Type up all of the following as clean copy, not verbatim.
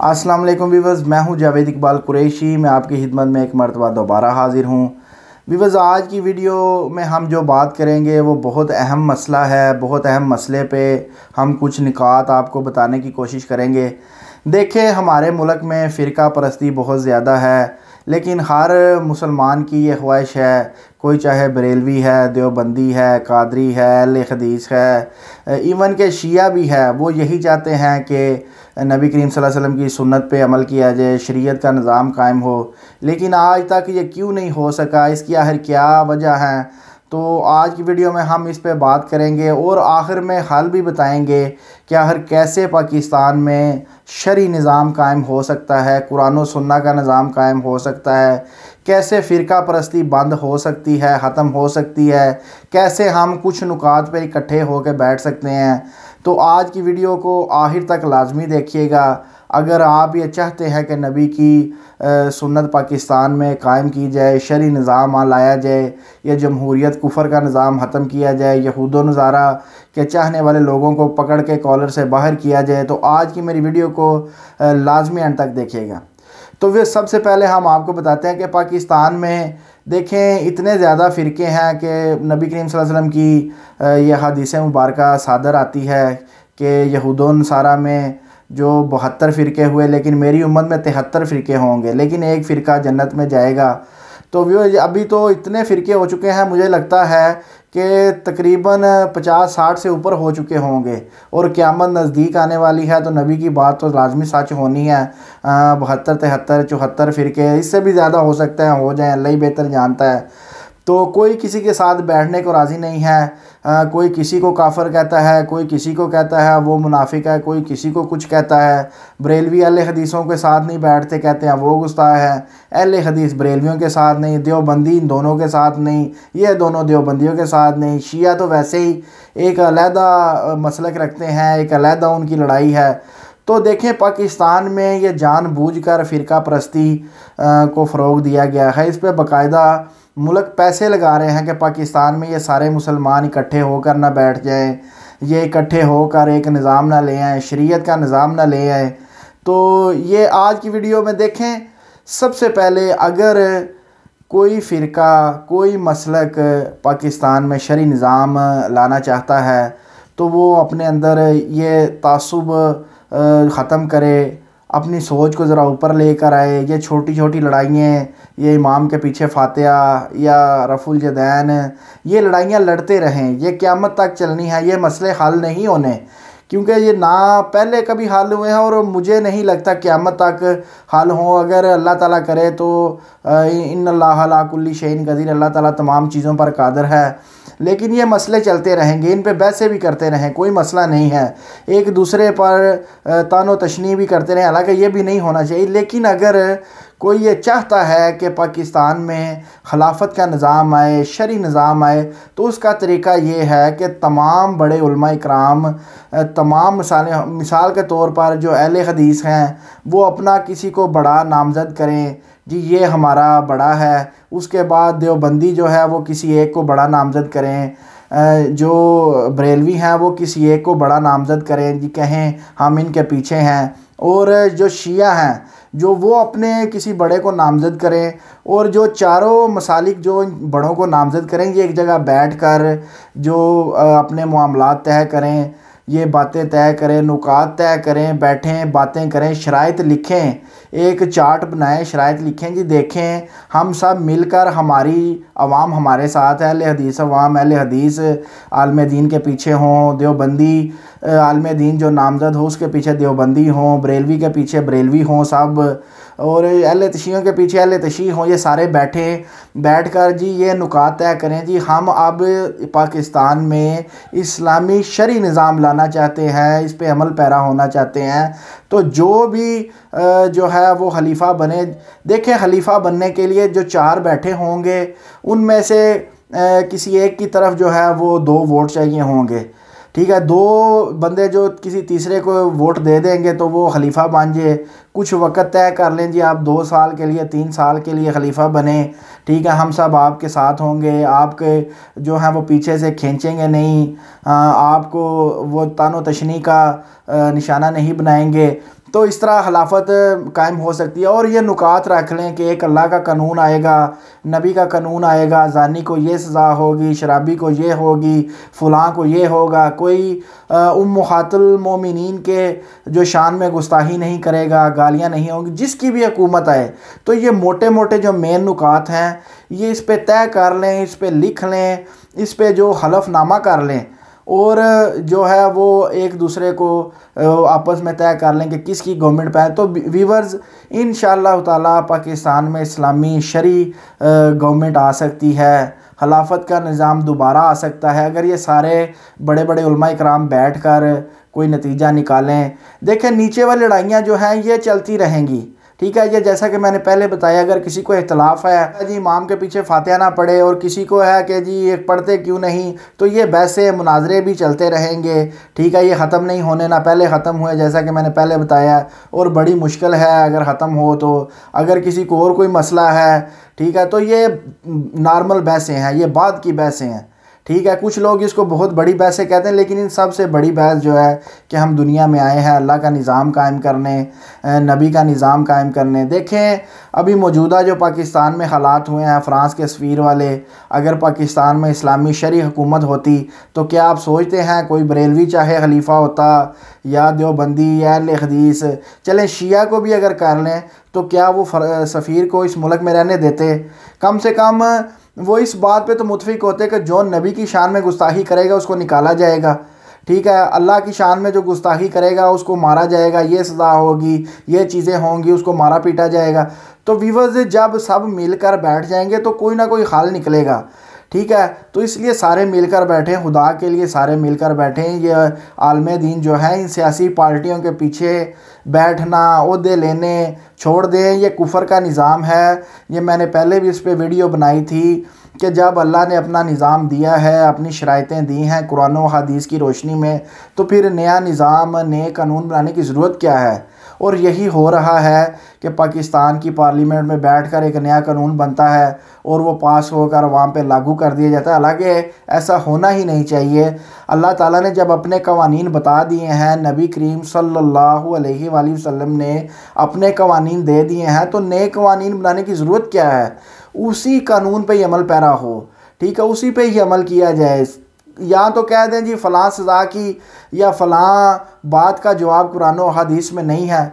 अस्सलाम वालेकुम वीवर्स, मैं हूं जावेद इकबाल कुरैशी। मैं आपकी खिदमत में एक मरतबा दोबारा हाज़िर हूं। वीवर्स, आज की वीडियो में हम जो बात करेंगे वो बहुत अहम मसला है। बहुत अहम मसले पे हम कुछ निकात आपको बताने की कोशिश करेंगे। देखें, हमारे मुल्क में फ़िरका परस्ती बहुत ज़्यादा है, लेकिन हर मुसलमान की ये ख्वाहिश है, कोई चाहे बरेलवी है, देवबंदी है, कादरी है, अहले हदीस है, इवन के शिया भी है, वो यही चाहते हैं कि नबी करीम सल्लल्लाहु अलैहि वसल्लम की सुन्नत पे अमल किया जाए, शरीयत का निज़ाम कायम हो। लेकिन आज तक ये क्यों नहीं हो सका, इसकी आखिर क्या वजह है? तो आज की वीडियो में हम इस पे बात करेंगे और आखिर में हल भी बताएंगे कि आखिर कैसे पाकिस्तान में शरई निज़ाम कायम हो सकता है, कुरान और सुन्ना का निज़ाम कायम हो सकता है, कैसे फ़िरका परस्ती बंद हो सकती है, ख़त्म हो सकती है, कैसे हम कुछ नुकात पे इकट्ठे होकर बैठ सकते हैं। तो आज की वीडियो को आखिर तक लाजमी देखिएगा। अगर आप ये चाहते हैं कि नबी की सुन्नत पाकिस्तान में कायम की जाए, शरई निज़ाम लाया जाए, या जमहूरियत कुफर का निज़ाम ख़त्म किया जाए, यहूद व नज़ारा के चाहने वाले लोगों को पकड़ के कॉलर से बाहर किया जाए, तो आज की मेरी वीडियो को लाजमी अंत तक देखिएगा। तो फिर सबसे पहले हम आपको बताते हैं कि पाकिस्तान में देखें, इतने ज़्यादा फ़िरके हैं कि नबी करीम सल्लल्लाहु अलैहि वसल्लम की यह हदीस मुबारक सादर आती है कि यहूद व नसारा में जो 72 फ़िरके हुए, लेकिन मेरी उम्मत में 73 फ़िरके होंगे, लेकिन एक फ़िरका जन्नत में जाएगा। तो अभी तो इतने फ़िरके हो चुके हैं, मुझे लगता है कि तकरीबन 50-60 से ऊपर हो चुके होंगे, और क़यामत नज़दीक आने वाली है, तो नबी की बात तो लाजमी सच होनी है। 72, 73, 74 फ़िरके, इससे भी ज़्यादा हो सकते हैं, हो जाए, अल्लाह ही बेहतर जानता है। तो कोई किसी के साथ बैठने को राज़ी नहीं है। कोई किसी को काफिर कहता है, कोई किसी को कहता है वो मुनाफिक है, कोई किसी को कुछ कहता है। बरेलवी अहले हदीसों के साथ नहीं बैठते, कहते हैं वो गुस्ताख है। अहले हदीस बरेलवियों के साथ नहीं, देवबंदी इन दोनों के साथ नहीं, ये दोनों देवबंदियों के साथ नहीं। शिया तो वैसे ही एक अलहदा मसलक रखते हैं, एक अलहदा उनकी लड़ाई है। तो देखें, पाकिस्तान में ये जानबूझकर फ़िरका परस्ती को फ़रोग़ दिया गया है। इस पर बाकायदा मुल्क पैसे लगा रहे हैं कि पाकिस्तान में ये सारे मुसलमान इकट्ठे होकर ना बैठ जाएं, ये इकट्ठे होकर एक निज़ाम ना ले आएँ, शरीयत का निज़ाम ना ले आएँ। तो ये आज की वीडियो में देखें। सबसे पहले, अगर कोई फ़िरका, कोई मसलक पाकिस्तान में शरई निज़ाम लाना चाहता है, तो वो अपने अंदर ये तासुब ख़त्म करे, अपनी सोच को ज़रा ऊपर लेकर आए। ये छोटी छोटी लड़ाइयाँ, ये इमाम के पीछे फातिहा या रफ़ुल यदैन, ये लड़ाइयाँ लड़ते रहें, ये क़यामत तक चलनी है। ये मसले हल नहीं होने, क्योंकि ये ना पहले कभी हल हुए हैं और मुझे नहीं लगता क़यामत तक हल हों। अगर अल्लाह ताला करे तो इन्नल्लाह अला कुल्ली शैइन क़दीर, अल्लाह ताला तमाम चीज़ों पर कादिर है। लेकिन ये मसले चलते रहेंगे, इन पे बहसें भी करते रहें, कोई मसला नहीं है। एक दूसरे पर तानो तशनी भी करते रहें, हालांकि ये भी नहीं होना चाहिए। लेकिन अगर कोई ये चाहता है कि पाकिस्तान में खिलाफत का निज़ाम आए, शरई निज़ाम आए, तो उसका तरीका ये है कि तमाम बड़े उलमा इकराम, तमाम मिसाल के तौर पर जो अहले हदीस हैं, वो अपना किसी को बड़ा नामज़द करें, जी ये हमारा बड़ा है। उसके बाद देवबंदी जो है वो किसी एक को बड़ा नामज़द करें, जो बरेलवी हैं वो किसी एक को बड़ा नामज़द करें, जी कहें हम इनके पीछे हैं। और जो शिया हैं, जो वो अपने किसी बड़े को नामज़द करें, और जो चारों मसालिक जो बड़ों को नामज़द करेंगे, एक जगह बैठकर जो अपने मामलात तय करें, ये बातें तय करें, नुकात तय करें, बैठें, बातें करें, शराइत लिखें, एक चार्ट बनाएं, शराइत लिखें, जी देखें हम सब मिलकर, हमारी अवाम हमारे साथ है, अहले हदीस अवाम, अहले हदीस आलम दीन के पीछे हों, देवबंदी आलम दीन जो नामज़द हो उसके पीछे देवबंदी हों, बरेलवी के पीछे बरेलवी हों सब, और अहले तशीयों के पीछे अहले तशी हों। ये सारे बैठकर जी ये नुकात तय करें, जी हम अब पाकिस्तान में इस्लामी शरई निज़ाम लाना चाहते हैं, इस पे अमल पैरा होना चाहते हैं। तो जो भी जो है वो खलीफा बने। देखें, खलीफा बनने के लिए जो 4 बैठे होंगे, उनमें से किसी एक की तरफ जो है वो 2 वोट चाहिए होंगे, ठीक है। 2 बंदे जो किसी तीसरे को वोट दे देंगे तो वो खलीफा बन जाए। कुछ वक़्त तय कर लें, जी आप 2 साल के लिए, 3 साल के लिए खलीफा बने, ठीक है, हम सब आपके साथ होंगे, आपके जो हैं वो पीछे से खींचेंगे नहीं, आपको वो तानो तशनी का निशाना नहीं बनाएंगे। तो इस तरह खिलाफत कायम हो सकती है। और ये नुकात रख लें कि एक अल्लाह का कानून आएगा, नबी का कानून आएगा, जानी को ये सज़ा होगी, शराबी को ये होगी, फ़लाँ को ये होगा, कोई उम्महातुल मोमिनीन के जो शान में गुस्ताही नहीं करेगा, गालियाँ नहीं होंगी, जिसकी भी हुकूमत आए। तो ये मोटे मोटे जो मेन नुकात हैं ये इस पर तय कर लें, इस पर लिख लें, इस पर जो हलफनामा कर लें और जो है वो एक दूसरे को आपस में तय कर लें कि किसकी गवर्नमेंट पे है। तो व्यूवर्स, इंशाअल्लाह ताला पाकिस्तान में इस्लामी शरी गवर्नमेंट आ सकती है, खिलाफत का निज़ाम दोबारा आ सकता है अगर ये सारे बड़े बड़े उलमा इकराम बैठ कर कोई नतीजा निकालें। देखें, नीचे वाली लड़ाइयाँ जो हैं ये चलती रहेंगी, ठीक है। ये जैसा कि मैंने पहले बताया, अगर किसी को इख्तलाफ है जी इमाम के पीछे फातिहा ना पढ़े और किसी को है कि जी ये पढ़ते क्यों नहीं, तो ये बहसे मुनाजरे भी चलते रहेंगे, ठीक है। ये ख़त्म नहीं होने, ना पहले ख़त्म हुए जैसा कि मैंने पहले बताया, और बड़ी मुश्किल है अगर ख़त्म हो तो। अगर किसी को और कोई मसला है, ठीक है, तो ये नॉर्मल बहसें हैं, ये बाद की बहसें हैं, ठीक है। कुछ लोग इसको बहुत बड़ी बहसें कहते हैं, लेकिन इन सब से बड़ी बहस जो है कि हम दुनिया में आए हैं अल्लाह का निज़ाम कायम करने, नबी का निज़ाम कायम करने। देखें, अभी मौजूदा जो पाकिस्तान में हालात हुए हैं फ्रांस के सफ़ीर वाले, अगर पाकिस्तान में इस्लामी शरी हुकूमत होती तो क्या आप सोचते हैं कोई बरेलवी चाहे खलीफा होता या देवबंदी या अहले हदीस, चलें शिया को भी अगर कर लें, तो क्या वो सफ़ीर को इस मुल्क में रहने देते? कम से कम वो इस बात पे तो मुतफिक होते कि जो नबी की शान में गुस्ताही करेगा उसको निकाला जाएगा, ठीक है। अल्लाह की शान में जो गुस्ताही करेगा उसको मारा जाएगा, ये सज़ा होगी, ये चीज़ें होंगी, उसको मारा पीटा जाएगा। तो व्यूअर्स, जब सब मिलकर बैठ जाएंगे तो कोई ना कोई हल निकलेगा, ठीक है। तो इसलिए सारे मिलकर बैठें, खुदा के लिए सारे मिलकर बैठें। ये आलम दीन जो है इन सियासी पार्टियों के पीछे बैठना, ओहदे लेने छोड़ दें, ये कुफर का निज़ाम है। ये मैंने पहले भी इस पर वीडियो बनाई थी कि जब अल्लाह ने अपना निज़ाम दिया है, अपनी शराइतें दी हैं कुरान और हदीस की रोशनी में, तो फिर नया निज़ाम, नए कानून बनाने की ज़रूरत क्या है? और यही हो रहा है कि पाकिस्तान की पार्लियामेंट में बैठकर एक नया कानून बनता है और वो पास होकर वहाँ पे लागू कर दिया जाता है। हालांकि ऐसा होना ही नहीं चाहिए। अल्लाह ताला ने जब अपने कवानीन बता दिए हैं, नबी करीम सल्लल्लाहु अलैहि वसल्लम ने अपने कवानीन दे दिए हैं, तो नए कवानीन बनाने की ज़रूरत क्या है? उसी कानून पे ही अमल पैरा हो, ठीक है, उसी पे ही अमल किया जाए। या तो कह दें जी फ़लाँ सज़ा की या फ़लाँ बात का जवाब कुरान और हदीस में नहीं है,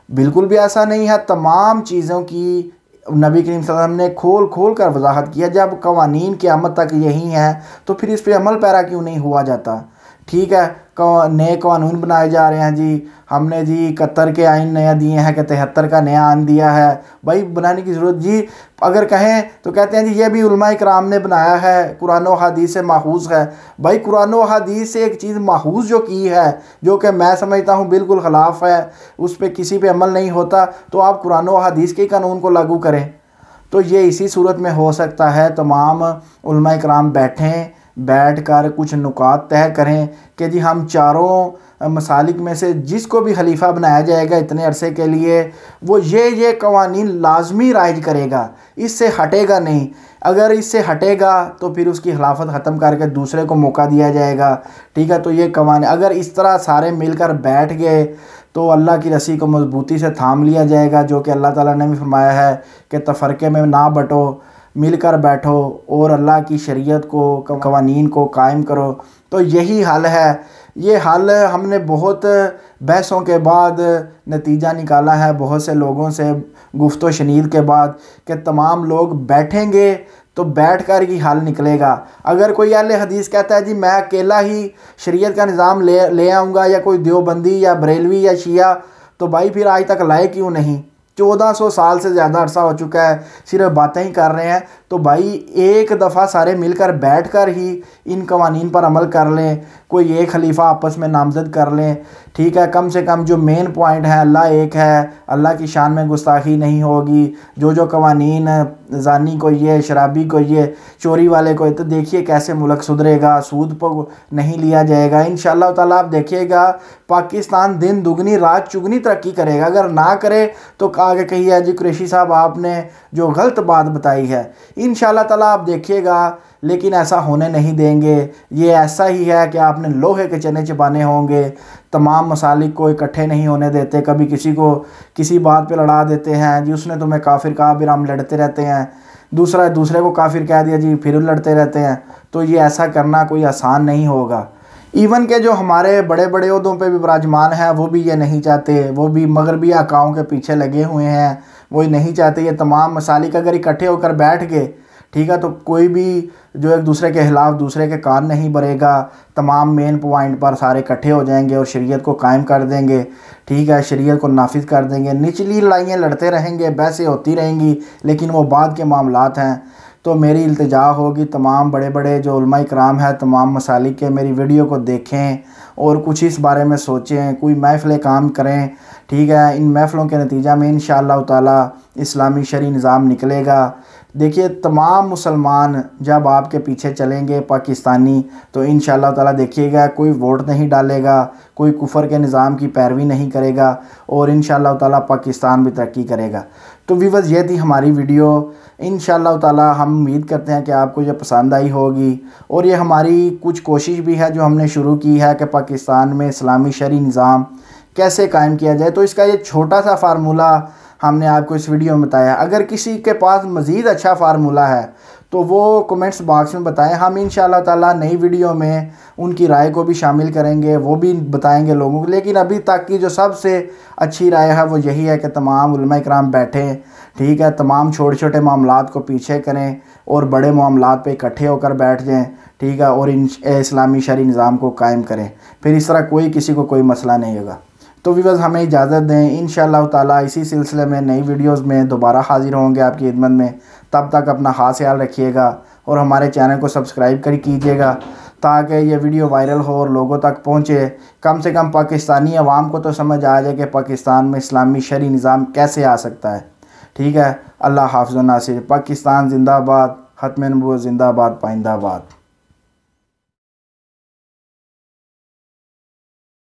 बिल्कुल भी ऐसा नहीं है। तमाम चीज़ों की नबी करीम सल्लल्लाहु अलैहि वसल्लम ने खोल खोल कर वजाहत किया। जब कवानीन क़यामत तक यही हैं तो फिर इस पर अमल पैरा क्यों नहीं हुआ जाता, ठीक है। नए कानून बनाए जा रहे हैं जी, हमने जी 71 के आइन नया दिए हैं कि 73 का नया आइन दिया है, भाई बनाने की ज़रूरत जी अगर कहें तो कहते हैं जी ये भी उलमा इकराम ने बनाया है, कुरान और हदीस से माहूज़ है। भाई कुरान और हदीस से एक चीज़ माहूज़ जो की है, जो कि मैं समझता हूँ बिल्कुल ख़िलाफ़ है, उस पर किसी पे अमल नहीं होता, तो आप कुरान और हदीस के कानून को लागू करें। तो ये इसी सूरत में हो सकता है तमाम उलमा इकराम बैठ कर कुछ नुकात तय करें कि जी हम चारों मसालिक में से जिसको भी खलीफा बनाया जाएगा इतने अरसे के लिए, वो ये कवानीन लाजमी राइज करेगा, इससे हटेगा नहीं। अगर इससे हटेगा तो फिर उसकी खिलाफत ख़त्म करके दूसरे को मौका दिया जाएगा, ठीक है। तो ये कवानीन अगर इस तरह सारे मिलकर बैठ गए तो अल्लाह की रस्सी को मजबूती से थाम लिया जाएगा, जो कि अल्लाह ताला ने भी फरमाया है कि तफरके में ना बटो, मिलकर बैठो और अल्लाह की शरीयत को, कवानीन को कायम करो। तो यही हल है। ये हल हमने बहुत बहसों के बाद नतीजा निकाला है, बहुत से लोगों से गुफ्तो शनीद के बाद, कि तमाम लोग बैठेंगे तो बैठ कर ही हल निकलेगा। अगर कोई अहले हदीस कहता है जी मैं अकेला ही शरीयत का निज़ाम ले आऊँगा, या कोई देवबंदी या बरेलवी या शिया, तो भाई फिर आज तक लाए क्यों नहीं? 1400 साल से ज़्यादा अरसा हो चुका है, सिर्फ बातें ही कर रहे हैं। तो भाई एक दफ़ा सारे मिलकर बैठकर ही इन कवानीन पर अमल कर लें, कोई एक खलीफा आपस में नामज़द कर लें, ठीक है। कम से कम जो मेन पॉइंट है, अल्लाह एक है, अल्लाह की शान में गुस्ताखी नहीं होगी, जो कवानीन जानी को ये, शराबी को ये, चोरी वाले को, तो देखिए कैसे मुल्क सुधरेगा, सूद पर नहीं लिया जाएगा। इंशाअल्लाह ताला आप देखिएगा पाकिस्तान दिन दुगनी रात चुगनी तरक्की करेगा। अगर ना करे तो आगे कहिए जी कुरैशी साहब आपने जो गलत बात बताई है। इंशाअल्लाह ताला आप देखिएगा लेकिन ऐसा होने नहीं देंगे। ये ऐसा ही है कि आपने लोहे के चने चबाने होंगे। तमाम मसालिक को इकट्ठे नहीं होने देते, कभी किसी को किसी बात पे लड़ा देते हैं जी, उसने तुम्हें काफिर कहा, फिर हम लड़ते रहते हैं, दूसरे को काफिर कह दिया जी, फिर लड़ते रहते हैं। तो ये ऐसा करना कोई आसान नहीं होगा। इवन के जो हमारे बड़े बड़े ओहदों पे भी विराजमान हैं वो भी ये नहीं चाहते, वो भी मगरबी आकाओं के पीछे लगे हुए हैं, वो नहीं चाहते ये तमाम मसालिक अगर इकट्ठे होकर बैठ गए, ठीक है, तो कोई भी जो एक दूसरे के खिलाफ दूसरे के कान नहीं भरेगा। तमाम मेन पॉइंट पर सारे इकट्ठे हो जाएंगे और शरीयत को कायम कर देंगे, ठीक है, शरीयत को नाफिज कर देंगे। निचली लड़ाइयाँ लड़ते रहेंगे, बहसें होती रहेंगी, लेकिन वो बाद के मामलात हैं। तो मेरी इल्तिजा होगी तमाम बड़े बड़े जो उलमा इकराम है, तमाम मसालिक के मेरी वीडियो को देखें और कुछ इस बारे में सोचें, कोई महफ़िल काम करें, ठीक है। इन महफ़िलों के नतीजा में इंशाअल्लाह ताला इस्लामी शरई निज़ाम निकलेगा। देखिए तमाम मुसलमान जब आपके पीछे चलेंगे पाकिस्तानी, तो इंशाअल्लाह ताला देखिएगा कोई वोट नहीं डालेगा, कोई कुफर के निज़ाम की पैरवी नहीं करेगा और इंशाअल्लाह ताला पाकिस्तान भी तरक्की करेगा। तो व्यूअर्स ये थी हमारी वीडियो। इंशाअल्लाह ताला हम उम्मीद करते हैं कि आपको ये पसंद आई होगी और ये हमारी कुछ कोशिश भी है जो हमने शुरू की है कि पाकिस्तान में इस्लामी शरई निज़ाम कैसे कायम किया जाए। तो इसका ये छोटा सा फार्मूला हमने आपको इस वीडियो में बताया। अगर किसी के पास मज़ीद अच्छा फार्मूला है तो वो कमेंट्स बॉक्स में बताएं। हम इंशाअल्लाह ताला नई वीडियो में उनकी राय को भी शामिल करेंगे, वो भी बताएंगे लोगों को। लेकिन अभी तक की जो सबसे अच्छी राय है वो यही है कि तमाम उलमा इकराम बैठें, ठीक है, तमाम छोटे छोटे मामलात को पीछे करें और बड़े मामलात पे इकट्ठे होकर बैठ जाएं, ठीक है, और इस्लामी शरई निज़ाम को कायम करें। फिर इस तरह कोई किसी को कोई मसला नहीं होगा। तो व्यूअर्स हमें इजाज़त दें, इंशाअल्लाह ताला इसी सिलसिले में नई वीडियोस में दोबारा हाजिर होंगे आपकी खिदमत में। तब तक अपना खास ख्याल रखिएगा और हमारे चैनल को सब्सक्राइब कर कीजिएगा ताकि ये वीडियो वायरल हो और लोगों तक पहुँचे। कम से कम पाकिस्तानी अवाम को तो समझ आ जाए कि पाकिस्तान में इस्लामी शरई निज़ाम कैसे आ सकता है, ठीक है। अल्लाह हाफ़िज़ व नासिर। पाकिस्तान जिंदाबाद, ख़त्म नबूवत जिंदाबाद, पाइंदाबाद।